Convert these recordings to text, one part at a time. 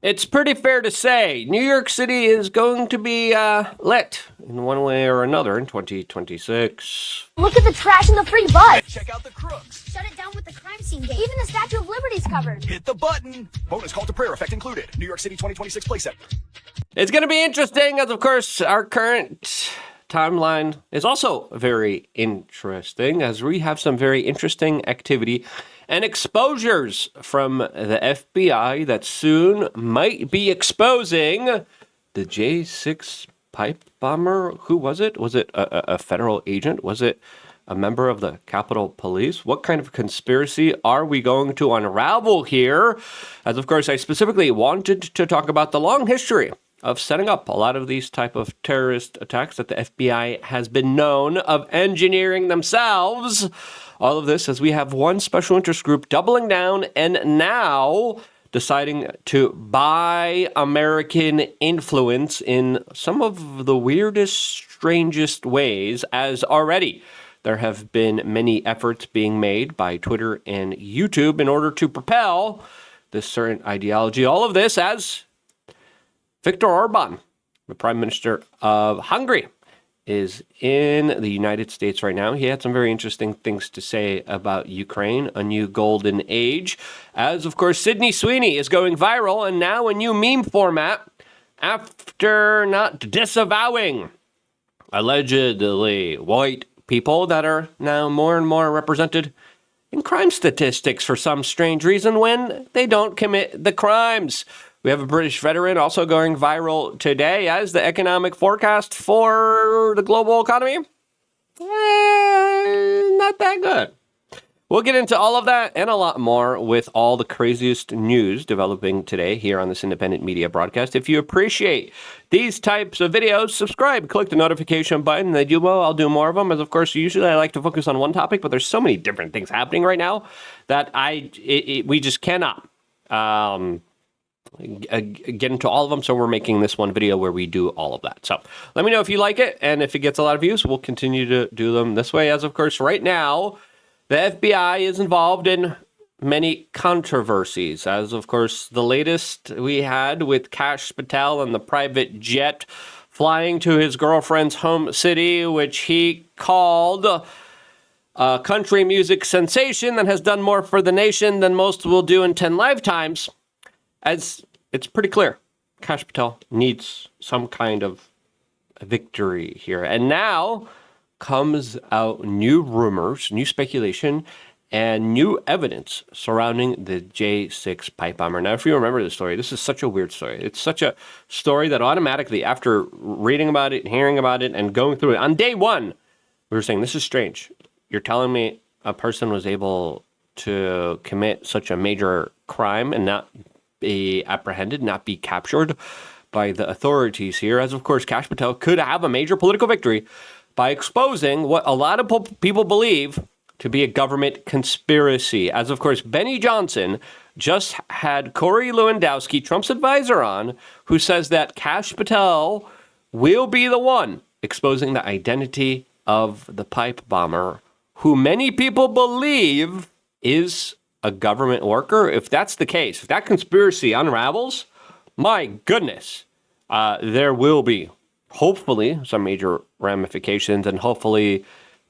It's pretty fair to say New York City is going to be lit in one way or another in 2026. Look at the trash and the free bus. Check out the crooks. Shut it down with the crime scene gate. Even the Statue of Liberty's covered. Hit the button. Bonus call to prayer effect included. New York City 2026 playset. It's going to be interesting as, of course, our current timeline is also very interesting as we have some very interesting activity and exposures from the FBI that soon might be exposing the J6 pipe bomber. Who was it? Was it a federal agent? Was it a member of the Capitol Police? What kind of conspiracy are we going to unravel here? As, of course, I specifically wanted to talk about the long history of setting up a lot of these type of terrorist attacks that the FBI has been known of engineering themselves. All of this as we have one special interest group doubling down and now deciding to buy American influence in some of the weirdest, strangest ways, as already there have been many efforts being made by Twitter and YouTube in order to propel this certain ideology. All of this as Viktor Orban, the Prime Minister of Hungary, is in the United States right now. He had some very interesting things to say about Ukraine, a new golden age, as, of course, Sydney Sweeney is going viral and now a new meme format after not disavowing allegedly white people that are now more and more represented in crime statistics for some strange reason when they don't commit the crimes. We have a British veteran also going viral today as the economic forecast for the global economy. Not that good. We'll get into all of that and a lot more with all the craziest news developing today here on this independent media broadcast. If you appreciate these types of videos, subscribe, click the notification button. They do well, I'll do more of them. As of course, usually I like to focus on one topic, but there's so many different things happening right now that we just cannot get into all of them, so we're making this one video where we do all of that. So let me know if you like it, and if it gets a lot of views, we'll continue to do them this way. As of course, right now, the FBI is involved in many controversies. As of course, the latest we had with Kash Patel and the private jet flying to his girlfriend's home city, which he called a country music sensation that has done more for the nation than most will do in 10 lifetimes. As it's pretty clear, Kash Patel needs some kind of victory here. And now comes out new rumors, new speculation, and new evidence surrounding the J6 pipe bomber. Now, if you remember the story, this is such a weird story. It's such a story that automatically, after reading about it, hearing about it, and going through it, on day one, we were saying, this is strange. You're telling me a person was able to commit such a major crime and not be apprehended, not be captured by the authorities here, as of course Kash Patel could have a major political victory by exposing what a lot of people believe to be a government conspiracy. As of course Benny Johnson just had Corey Lewandowski, Trump's advisor, on, who says that Kash Patel will be the one exposing the identity of the pipe bomber, who many people believe is a government worker. If that's the case, if that conspiracy unravels, my goodness, there will be hopefully some major ramifications, and hopefully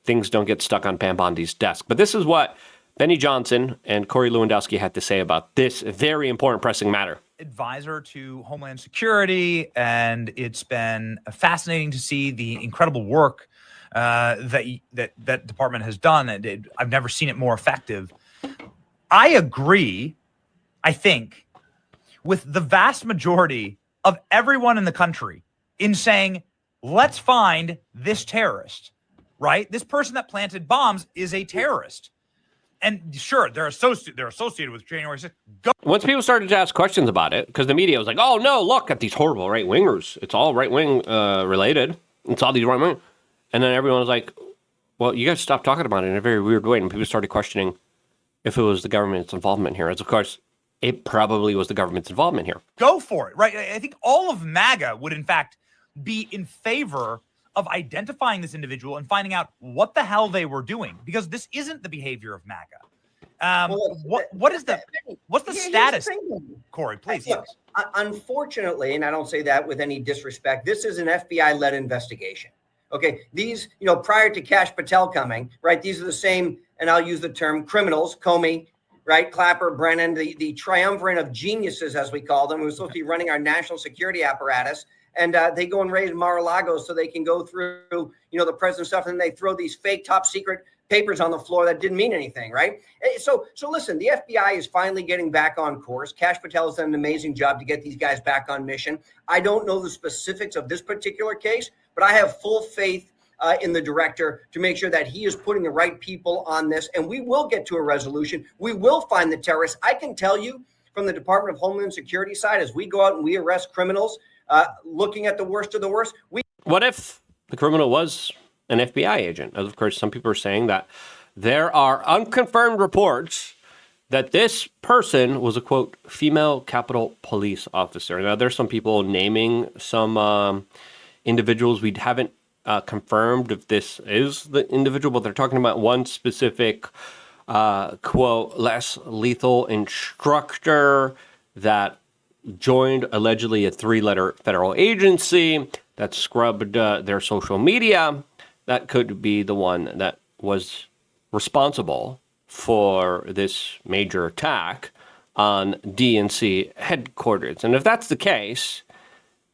things don't get stuck on Pam Bondi's desk. But this is what Benny Johnson and Corey Lewandowski had to say about this very important pressing matter. Advisor to Homeland Security, and it's been fascinating to see the incredible work that department has done. I've never seen it more effective. I agree, I think, with the vast majority of everyone in the country in saying, let's find this terrorist, right? This person that planted bombs is a terrorist. And sure, they're associated with January 6th. Once people started to ask questions about it, because the media was like, oh, no, look at these horrible right-wingers. It's all right-wing related. It's all these right-wing. And then everyone was like, well, you guys stopped talking about it in a very weird way. And people started questioning if it was the government's involvement here. As of course, it probably was the government's involvement here. Go for it, right? I think all of MAGA would, in fact, be in favor of identifying this individual and finding out what the hell they were doing, because this isn't the behavior of MAGA. What's the status? Corey, please. Yes. Unfortunately, and I don't say that with any disrespect, this is an FBI-led investigation. Okay, these, prior to Kash Patel coming, right, these are the same, and I'll use the term criminals, Comey, right, Clapper, Brennan, the triumvirate of geniuses, as we call them, who's supposed to be running our national security apparatus. And they go and raise Mar-a-Lago so they can go through, the president's stuff, and they throw these fake top secret papers on the floor that didn't mean anything, right? So listen, the FBI is finally getting back on course. Kash Patel has done an amazing job to get these guys back on mission. I don't know the specifics of this particular case, but I have full faith in the director to make sure that he is putting the right people on this, and we will get to a resolution. We will find the terrorists. I can tell you from the Department of Homeland Security side, as we go out and we arrest criminals, looking at the worst of the worst. What if the criminal was an FBI agent? Of course, some people are saying that there are unconfirmed reports that this person was a, quote, female Capitol Police officer. Now, there's some people naming some individuals. We haven't confirmed if this is the individual, but they're talking about one specific, quote, less lethal instructor that joined allegedly a 3-letter federal agency that scrubbed their social media. That could be the one that was responsible for this major attack on DNC headquarters. And if that's the case,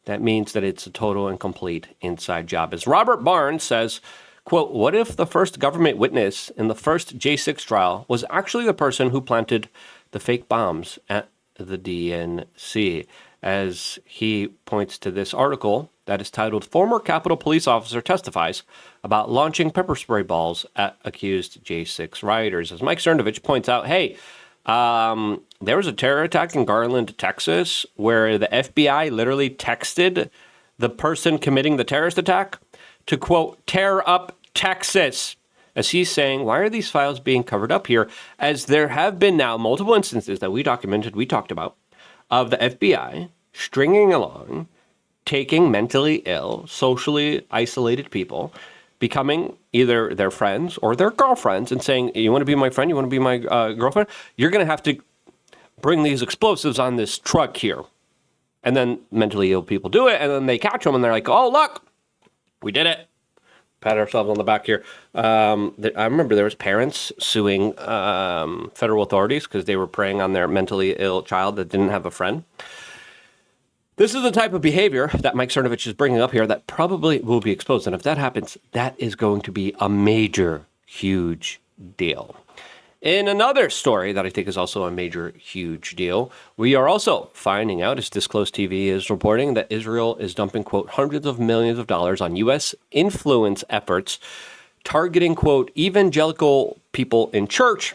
that means that it's a total and complete inside job. As Robert Barnes says, quote, what if the first government witness in the first J6 trial was actually the person who planted the fake bombs at the DNC? As he points to this article that is titled, Former Capitol Police Officer Testifies About Launching Pepper Spray Balls at Accused J6 Rioters. As Mike Cernovich points out, hey, there was a terror attack in Garland, Texas, where the FBI literally texted the person committing the terrorist attack to, quote, tear up Texas. As he's saying, why are these files being covered up here? As there have been now multiple instances that we documented, we talked about, of the FBI stringing along, taking mentally ill, socially isolated people, becoming either their friends or their girlfriends and saying, you want to be my friend? You want to be my girlfriend? You're going to have to bring these explosives on this truck here. And then mentally ill people do it, and then they catch them, and they're like, oh, look, we did it. Pat ourselves on the back here. I remember there was parents suing federal authorities because they were preying on their mentally ill child that didn't have a friend. This is the type of behavior that Mike Cernovich is bringing up here that probably will be exposed. And if that happens, that is going to be a major, huge deal. In another story that I think is also a major, huge deal, we are also finding out, as Disclosed TV is reporting, that Israel is dumping, quote, hundreds of millions of dollars on U.S. influence efforts targeting, quote, evangelical people in church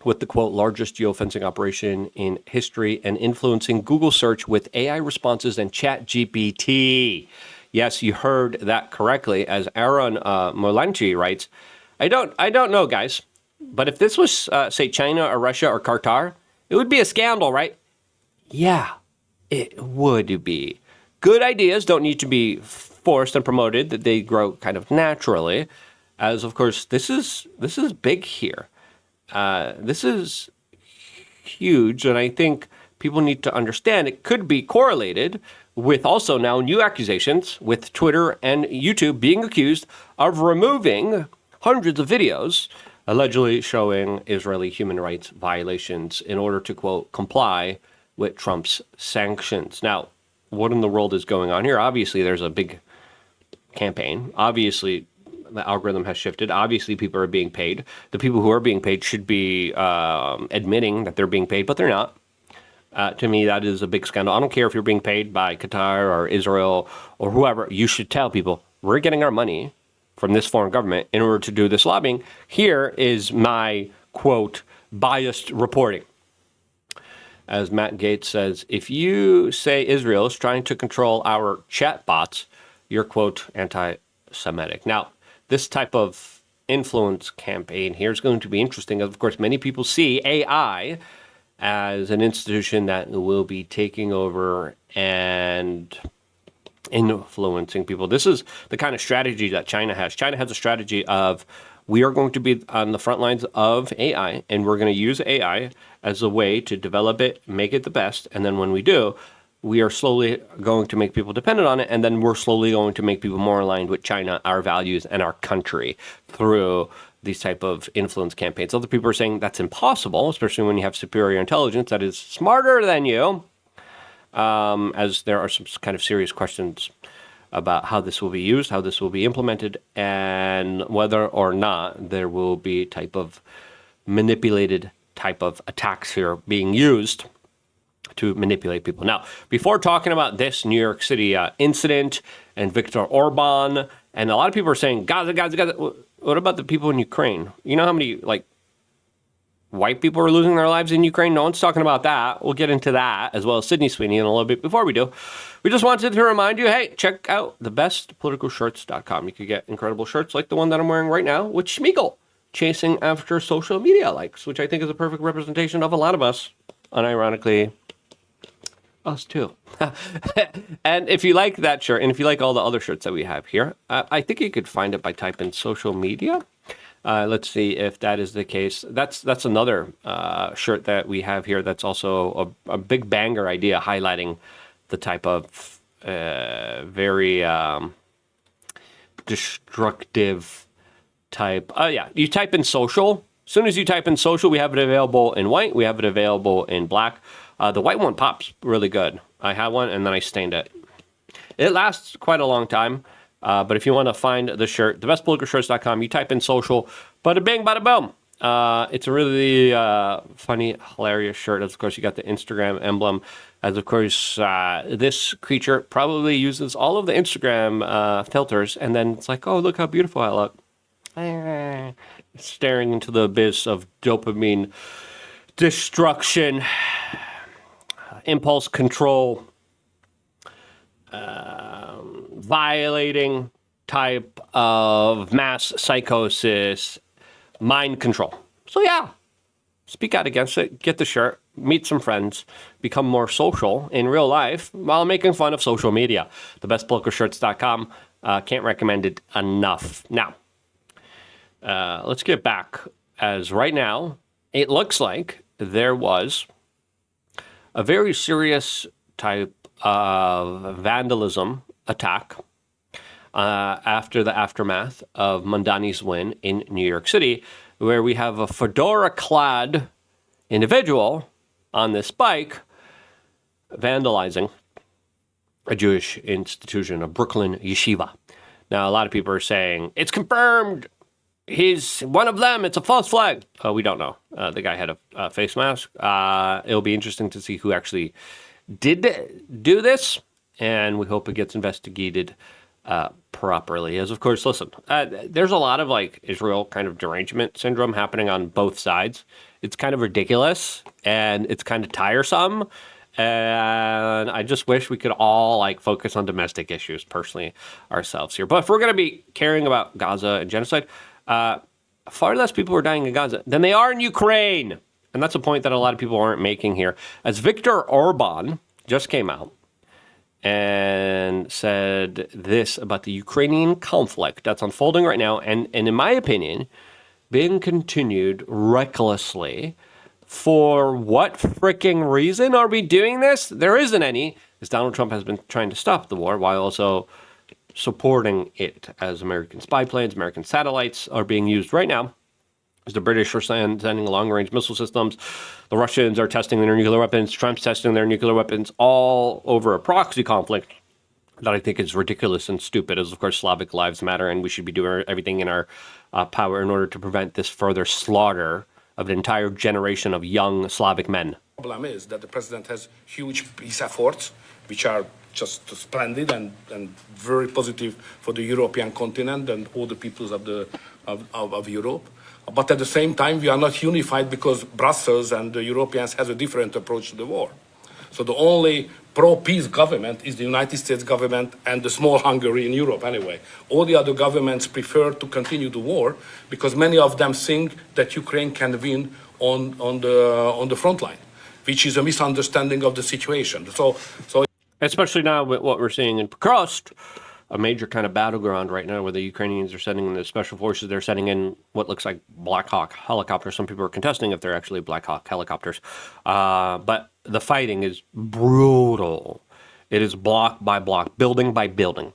with the, quote, largest geofencing operation in history and influencing Google search with AI responses and ChatGPT. Yes, you heard that correctly. As Aaron Molanchi writes, I don't know, guys. But if this was, say, China or Russia or Qatar, it would be a scandal, right? Yeah, it would be. Good ideas don't need to be forced and promoted, that they grow kind of naturally. As, of course, this is big here. This is huge, and I think people need to understand it could be correlated with also now new accusations with Twitter and YouTube being accused of removing hundreds of videos allegedly showing Israeli human rights violations in order to, quote, comply with Trump's sanctions. Now, what in the world is going on here? Obviously, there's a big campaign. Obviously, the algorithm has shifted. Obviously, people are being paid. The people who are being paid should be admitting that they're being paid, but they're not. To me, that is a big scandal. I don't care if you're being paid by Qatar or Israel or whoever. You should tell people, we're getting our money from this foreign government in order to do this lobbying. Here is my, quote, biased reporting. As Matt Gaetz says, if you say Israel is trying to control our chat bots, you're, quote, anti-Semitic. Now, this type of influence campaign here is going to be interesting. Of course, many people see AI as an institution that will be taking over and influencing people. This is the kind of strategy that China has. China has a strategy of, we are going to be on the front lines of AI, and we're going to use AI as a way to develop it, make it the best, and then when we do, we are slowly going to make people dependent on it, and then we're slowly going to make people more aligned with China, our values, and our country through these type of influence campaigns. Other people are saying that's impossible, especially when you have superior intelligence that is smarter than you, as there are some kind of serious questions about how this will be used, how this will be implemented, and whether or not there will be type of manipulated type of attacks here being used to manipulate people. Now, before talking about this New York City incident and Viktor Orban, and a lot of people are saying, Gaza, Gaza, Gaza. What about the people in Ukraine? You know how many, like, white people are losing their lives in Ukraine? No one's talking about that. We'll get into that, as well as Sydney Sweeney in a little bit. Before we do, we just wanted to remind you, hey, check out thebestpoliticalshirts.com. You could get incredible shirts like the one that I'm wearing right now with Schmeagol, chasing after social media likes, which I think is a perfect representation of a lot of us, unironically, us too. And if you like that shirt, and if you like all the other shirts that we have here, I think you could find it by typing social media. Let's see if that is the case. That's another shirt that we have here that's also a big banger idea, highlighting the type of very destructive type. Yeah, you type in social. As soon as you type in social, we have it available in white. We have it available in black. The white one pops really good. I had one and then I stained it. It lasts quite a long time. But if you want to find the shirt, thebestpoliticalshirts.com, you type in social, bada bing, bada boom. It's a really funny, hilarious shirt. As of course, you got the Instagram emblem. As of course, this creature probably uses all of the Instagram filters. And then it's like, oh, look how beautiful I look. Staring into the abyss of dopamine destruction, impulse control, violating type of mass psychosis, mind control. So yeah, speak out against it, get the shirt, meet some friends, become more social in real life while making fun of social media. Thebestpoliticalshirts.com. Can't recommend it enough. Now, let's get back, as right now, it looks like there was a very serious type of vandalism attack after the aftermath of Mondani's win in New York City, where we have a fedora-clad individual on this bike vandalizing a Jewish institution, a Brooklyn yeshiva. Now, a lot of people are saying, it's confirmed, he's one of them, it's a false flag. We don't know. The guy had a face mask. It'll be interesting to see who actually did do this, and we hope it gets investigated properly. As of course, listen, there's a lot of like Israel kind of derangement syndrome happening on both sides. It's kind of ridiculous and it's kind of tiresome. And I just wish we could all like focus on domestic issues personally ourselves here. But if we're going to be caring about Gaza and genocide, far less people are dying in Gaza than they are in Ukraine. And that's a point that a lot of people aren't making here. As Viktor Orban just came out and said this about the Ukrainian conflict that's unfolding right now, and in my opinion, being continued recklessly. For what freaking reason are we doing this? There isn't any, as Donald Trump has been trying to stop the war while also supporting it, as American spy planes, American satellites are being used right now. As the British are sending long-range missile systems, the Russians are testing their nuclear weapons, Trump's testing their nuclear weapons, all over a proxy conflict that I think is ridiculous and stupid, as of course Slavic lives matter, and we should be doing everything in our power in order to prevent this further slaughter of an entire generation of young Slavic men. The problem is that the president has huge peace efforts, which are just splendid and very positive for the European continent and all the peoples of Europe. But at the same time, we are not unified because Brussels and the Europeans has a different approach to the war. So the only pro-peace government is the United States government and the small Hungary in Europe anyway. All the other governments prefer to continue the war because many of them think that Ukraine can win on the front line, which is a misunderstanding of the situation. So especially now with what we're seeing in Pakrast, a major kind of battleground right now where the Ukrainians are sending in the special forces. They're sending in what looks like Black Hawk helicopters. Some people are contesting if they're actually Black Hawk helicopters. But the fighting is brutal. It is block by block, building by building.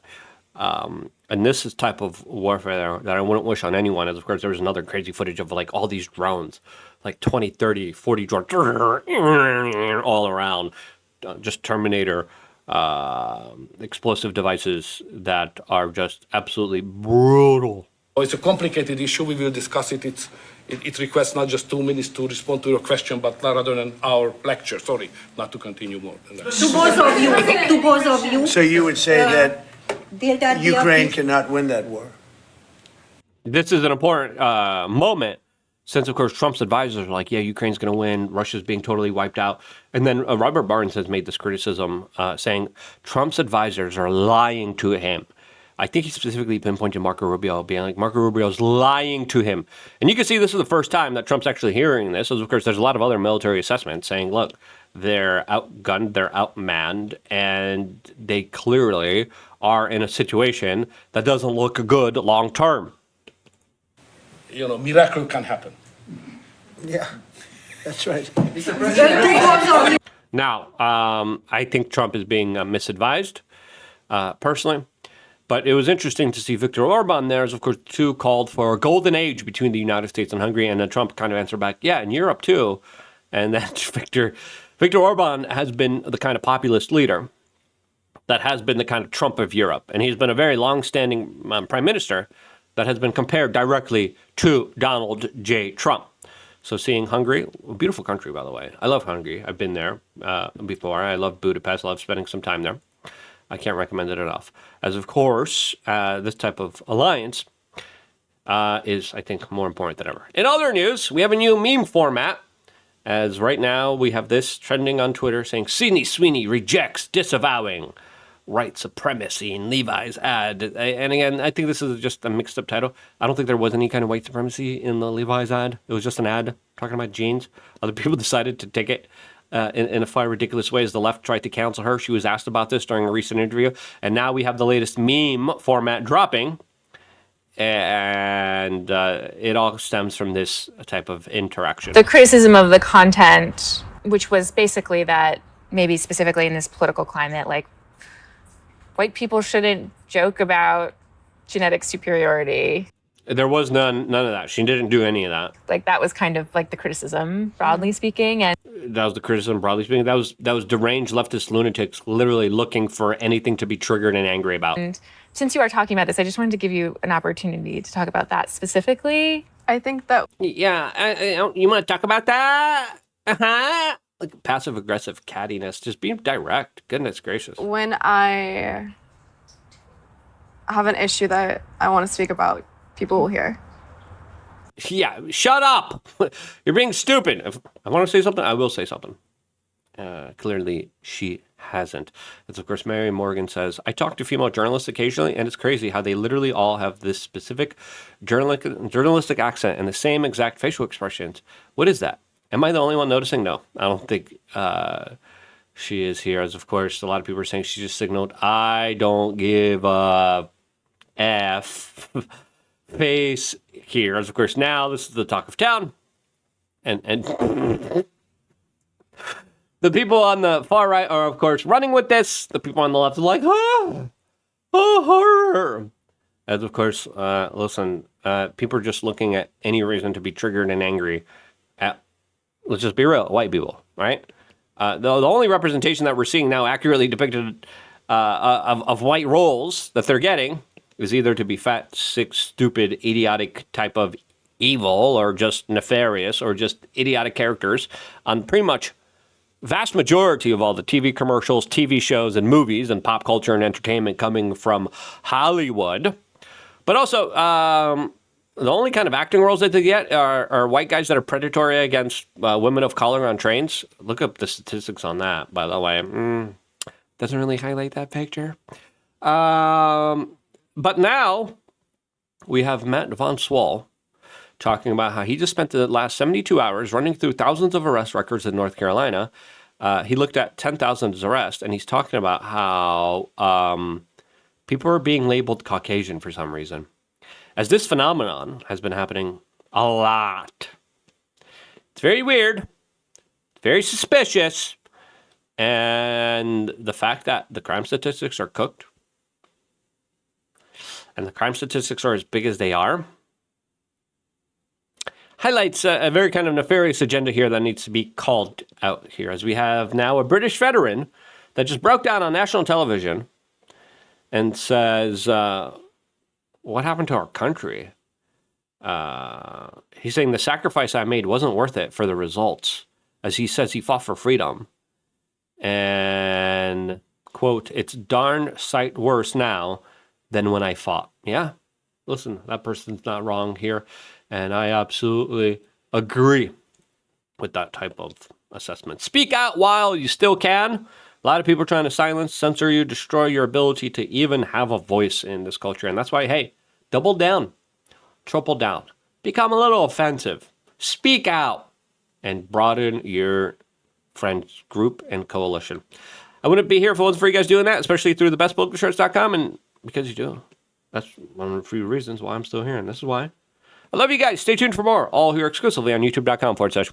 And this is type of warfare that I wouldn't wish on anyone. As of course, there was another crazy footage of like all these drones, like 20, 30, 40 drones all around, just Terminator explosive devices that are just absolutely brutal. It's a complicated issue. We will discuss it. It requests not just 2 minutes to respond to your question, but rather than our lecture. Sorry, not to continue more than that. To both of you. So you would say that That Ukraine cannot win that war? This is an important moment since, of course, Trump's advisors are like, yeah, Ukraine's going to win. Russia's being totally wiped out. And then Robert Barnes has made this criticism saying Trump's advisors are lying to him. I think he specifically pinpointed Marco Rubio, being like, Marco Rubio's lying to him. And you can see this is the first time that Trump's actually hearing this. Of course, there's a lot of other military assessments saying, look, they're outgunned, they're outmanned, and they clearly are in a situation that doesn't look good long term. Miracle can happen. Yeah, that's right. Now, I think Trump is being misadvised, personally. But it was interesting to see Viktor Orban there, as of course, too, called for a golden age between the United States and Hungary. And then Trump kind of answered back, yeah, in Europe, too. And that Viktor Orban has been the kind of populist leader that has been the kind of Trump of Europe. And he's been a very long-standing prime minister that has been compared directly to Donald J. Trump. So seeing Hungary, a beautiful country, by the way. I love Hungary. I've been there before. I love Budapest. I love spending some time there. I can't recommend it enough. As of course, this type of alliance is, I think, more important than ever. In other news, we have a new meme format. As right now, we have this trending on Twitter saying, Sydney Sweeney rejects disavowing white supremacy in Levi's ad. And again, I think this is just a mixed up title. I don't think there was any kind of white supremacy in the Levi's ad. It was just an ad talking about jeans. Other people decided to take it in a far ridiculous way as the left tried to cancel her. She was asked about this during a recent interview. And now we have the latest meme format dropping. And it all stems from this type of interaction. The criticism of the content, which was basically that maybe specifically in this political climate, like white people shouldn't joke about genetic superiority. There was none of that. She didn't do any of that. Like that was kind of like the criticism, broadly speaking. And that was the criticism, broadly speaking. That was deranged leftist lunatics literally looking for anything to be triggered and angry about. And since you are talking about this, I just wanted to give you an opportunity to talk about that specifically. I think that... Yeah, you want to talk about that? Uh-huh. Like passive-aggressive cattiness. Just being direct. Goodness gracious. When I have an issue that I want to speak about, people will hear. Yeah, shut up. You're being stupid. If I want to say something, I will say something. Clearly, she hasn't. As of course, Mary Morgan says, I talk to female journalists occasionally, and it's crazy how they literally all have this specific journalistic accent and the same exact facial expressions. What is that? Am I the only one noticing? No, I don't think she is here. As of course, a lot of people are saying she just signaled, I don't give a F face here. As of course, now this is the talk of town. And the people on the far right are, of course, running with this. The people on the left are like, horror. As of course, listen, people are just looking at any reason to be triggered and angry at, let's just be real, white people, right? The only representation that we're seeing now accurately depicted of white roles that they're getting is either to be fat, sick, stupid, idiotic type of evil, or just nefarious, or just idiotic characters on pretty much vast majority of all the TV commercials, TV shows, and movies, and pop culture and entertainment coming from Hollywood. But also, the only kind of acting roles that they get are white guys that are predatory against women of color on trains. Look up the statistics on that, by the way. Doesn't really highlight that picture. But now we have Matt Von Swall talking about how he just spent the last 72 hours running through thousands of arrest records in North Carolina. He looked at 10,000 arrests, and he's talking about how people are being labeled Caucasian for some reason. As this phenomenon has been happening a lot. It's very weird, very suspicious, And the fact that the crime statistics are cooked and the crime statistics are as big as they are highlights a very kind of nefarious agenda here that needs to be called out here, as we have now a British veteran that just broke down on national television and says, what happened to our country? He's saying the sacrifice I made wasn't worth it for the results, as he says he fought for freedom. And, quote, it's darn sight worse now than when I fought. Yeah, listen, that person's not wrong here. And I absolutely agree with that type of assessment. Speak out while you still can. A lot of people are trying to silence, censor you, destroy your ability to even have a voice in this culture. And that's why, hey, double down, triple down, become a little offensive, speak out, and broaden your friends group and coalition. I wouldn't be here if it wasn't for you guys doing that, especially through thebestpoliticalshirts.com. And because you do, that's one of the few reasons why I'm still here. And this is why. I love you guys. Stay tuned for more, all here exclusively on youtube.com/wearechange.